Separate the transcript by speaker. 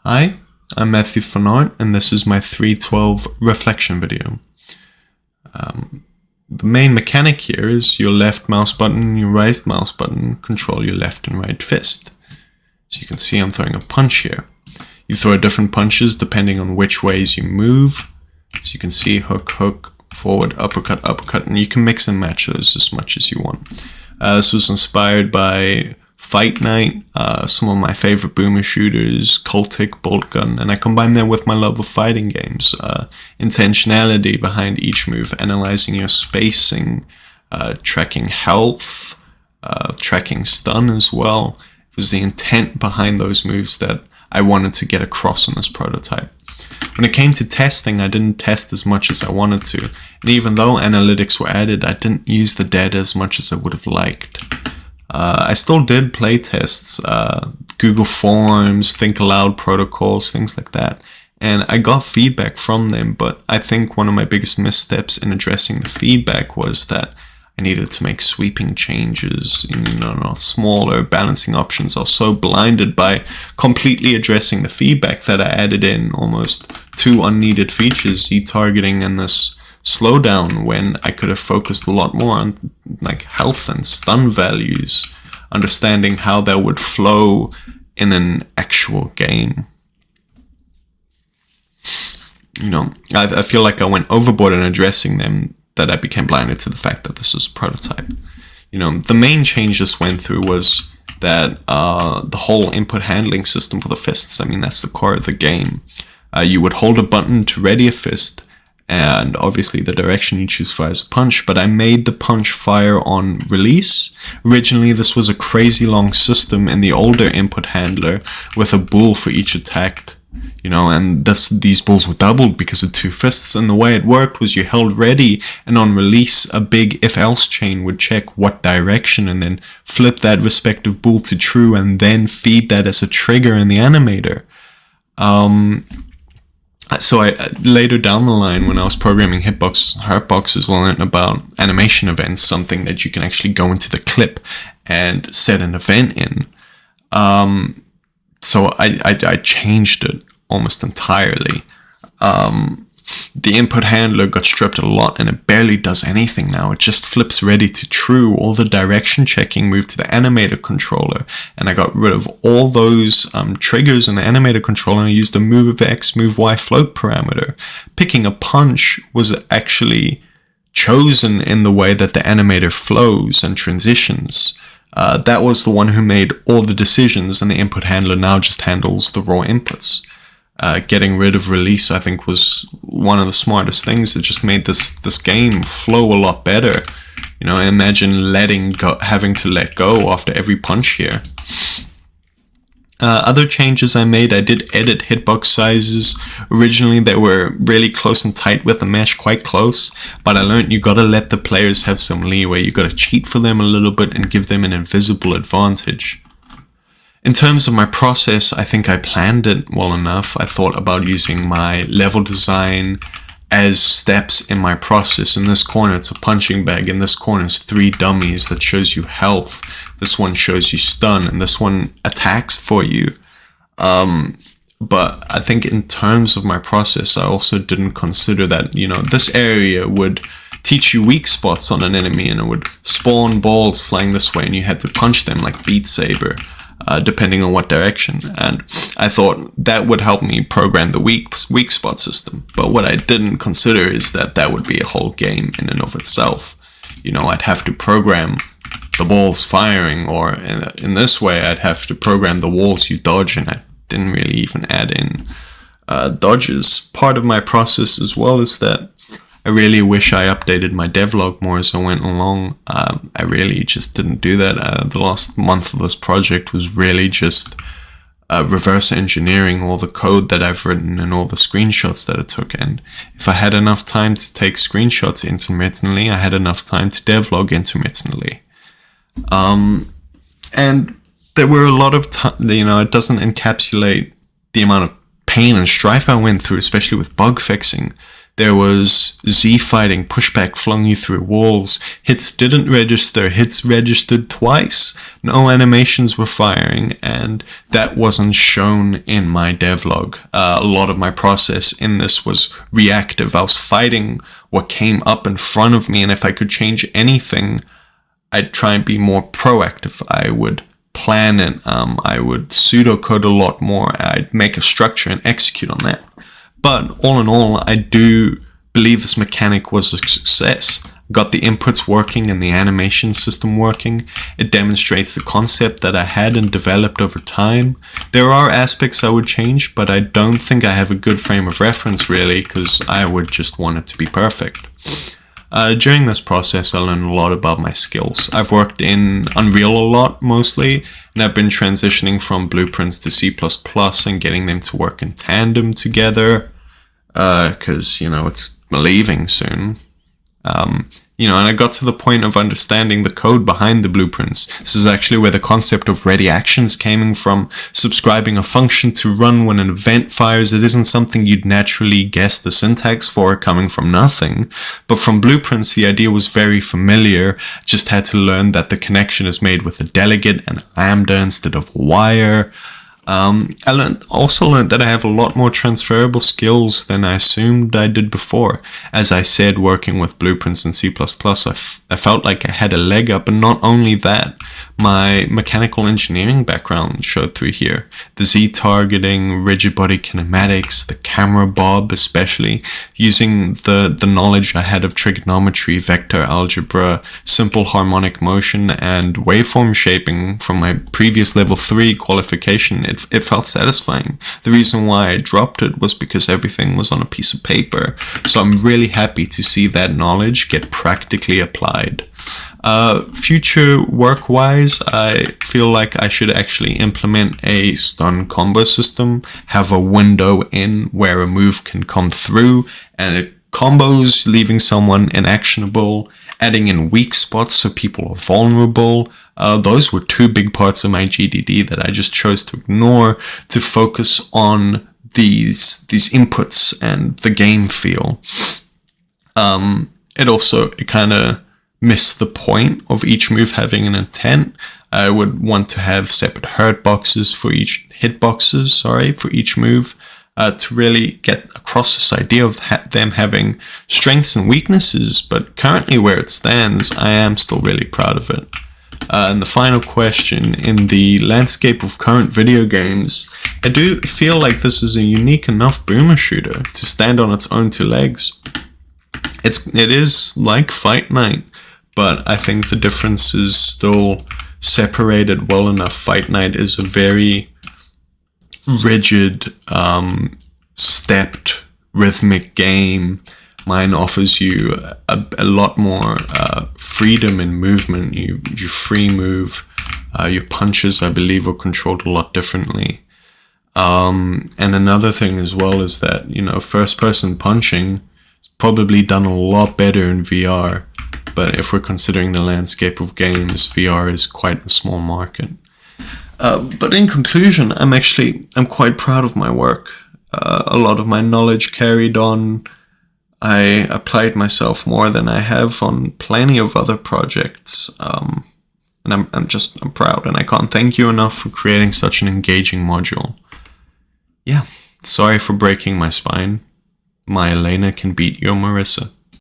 Speaker 1: Hi, I'm Matthew Fanart, and this is my 312 reflection video. The main mechanic here is your left mouse button and your right mouse button control your left and right fist. So you can see I'm throwing a punch here. You throw different punches depending on which ways you move. So you can see hook, hook, forward, uppercut, uppercut, and you can mix and match those as much as you want. This was inspired by Fight Night, some of my favorite boomer shooters, Cultic, Bolt Gun, and I combine them with my love of fighting games. Intentionality behind each move, analyzing your spacing, tracking health, tracking stun as well. It was the intent behind those moves that I wanted to get across in this prototype. When it came to testing, I didn't test as much as I wanted to, and even though analytics were added, I didn't use the data as much as I would have liked. I still did play tests, Google Forms, Think Aloud protocols, things like that. And I got feedback from them, but I think one of my biggest missteps in addressing the feedback was that I needed to make sweeping changes, not smaller balancing options. I was so blinded by completely addressing the feedback that I added in almost two unneeded features, Z-targeting and this slowdown, when I could have focused a lot more on like health and stun values, understanding how that would flow in an actual game. I feel like I went overboard in addressing them, that I became blinded to the fact that this is a prototype. The main change this went through was that the whole input handling system for the fists, that's the core of the game. You would hold a button to ready a fist, and obviously the direction you choose fires a punch, but I made the punch fire on release. Originally this was a crazy long system in the older input handler with a bool for each attack, and these bulls were doubled because of two fists, and the way it worked was you held ready, and on release a big if-else chain would check what direction and then flip that respective bool to true and then feed that as a trigger in the animator. So I later down the line, when I was programming hurtboxes, learned about animation events, something that you can actually go into the clip and set an event in. So I changed it almost entirely. The input handler got stripped a lot, and it barely does anything now. It just flips ready to true. All the direction checking moved to the animator controller, and I got rid of all those triggers in the animator controller, and I used a move X, move Y float parameter. Picking a punch was actually chosen in the way that the animator flows and transitions. That was the one who made all the decisions, and the input handler now just handles the raw inputs. Getting rid of release, I think, was one of the smartest things. It just made this game flow a lot better. Imagine having to let go after every punch here. Other changes I made, I did edit hitbox sizes. Originally they were really close and tight with the mesh, quite close, but I learned you gotta let the players have some leeway. You gotta cheat for them a little bit and give them an invisible advantage. In terms of my process, I think I planned it well enough. I thought about using my level design as steps in my process. In this corner, it's a punching bag. In this corner, it's 3 dummies that shows you health. This one shows you stun, and this one attacks for you. But I think in terms of my process, I also didn't consider that, this area would teach you weak spots on an enemy, and it would spawn balls flying this way, and you had to punch them like Beat Saber. Depending on what direction, and I thought that would help me program the weak spot system. But what I didn't consider is that would be a whole game in and of itself. I'd have to program the balls firing, or in this way I'd have to program the walls you dodge, and I didn't really even add in dodges. Part of my process as well is that I really wish I updated my devlog more as I went along. I really just didn't do that. The last month of this project was really just reverse engineering all the code that I've written and all the screenshots that I took. And if I had enough time to take screenshots intermittently, I had enough time to devlog intermittently. And there were a lot of it doesn't encapsulate the amount of pain and strife I went through, especially with bug fixing. There was Z fighting, pushback flung you through walls, hits didn't register, hits registered twice, no animations were firing, and that wasn't shown in my devlog. A lot of my process in this was reactive. I was fighting what came up in front of me, and if I could change anything, I'd try and be more proactive. I would plan it, I would pseudocode a lot more, I'd make a structure and execute on that. But all in all, I do believe this mechanic was a success. Got the inputs working and the animation system working. It demonstrates the concept that I had and developed over time. There are aspects I would change, but I don't think I have a good frame of reference really, because I would just want it to be perfect. During this process, I learned a lot about my skills. I've worked in Unreal a lot, mostly, and I've been transitioning from blueprints to C++ and getting them to work in tandem together, because, it's leaving soon. And I got to the point of understanding the code behind the blueprints. This is actually where the concept of ready actions came from, subscribing a function to run when an event fires. It isn't something you'd naturally guess the syntax for coming from nothing, but from blueprints the idea was very familiar. Just had to learn that the connection is made with a delegate and a lambda instead of a wire. I also learned that I have a lot more transferable skills than I assumed I did before. As I said, working with blueprints in C++, I felt like I had a leg up, and not only that, my mechanical engineering background showed through here. The Z targeting, rigid body kinematics, the camera bob especially, using the knowledge I had of trigonometry, vector algebra, simple harmonic motion, and waveform shaping from my previous level 3 qualification. It felt satisfying. The reason why I dropped it was because everything was on a piece of paper. So I'm really happy to see that knowledge get practically applied. Future work-wise, I feel like I should actually implement a stun combo system, have a window in where a move can come through, and it combos, leaving someone inactionable, adding in weak spots so people are vulnerable. Those were two big parts of my GDD that I just chose to ignore to focus on these inputs and the game feel. It kind of missed the point of each move having an intent. I would want to have separate hitboxes for each move, to really get across this idea of them having strengths and weaknesses. But currently where it stands, I am still really proud of it. And the final question, in the landscape of current video games, I do feel like this is a unique enough boomer shooter to stand on its own two legs. It is like Fight Night, but I think the difference is still separated well enough. Fight Night is a very rigid, stepped, rhythmic game. Mine offers you a lot more freedom in movement. You free move. Your punches, I believe, are controlled a lot differently. And another thing as well is that, first-person punching is probably done a lot better in VR. But if we're considering the landscape of games, VR is quite a small market. But in conclusion, I'm quite proud of my work. A lot of my knowledge carried on. I applied myself more than I have on plenty of other projects. And I'm proud, and I can't thank you enough for creating such an engaging module. Yeah, sorry for breaking my spine. My Elena can beat your Marissa.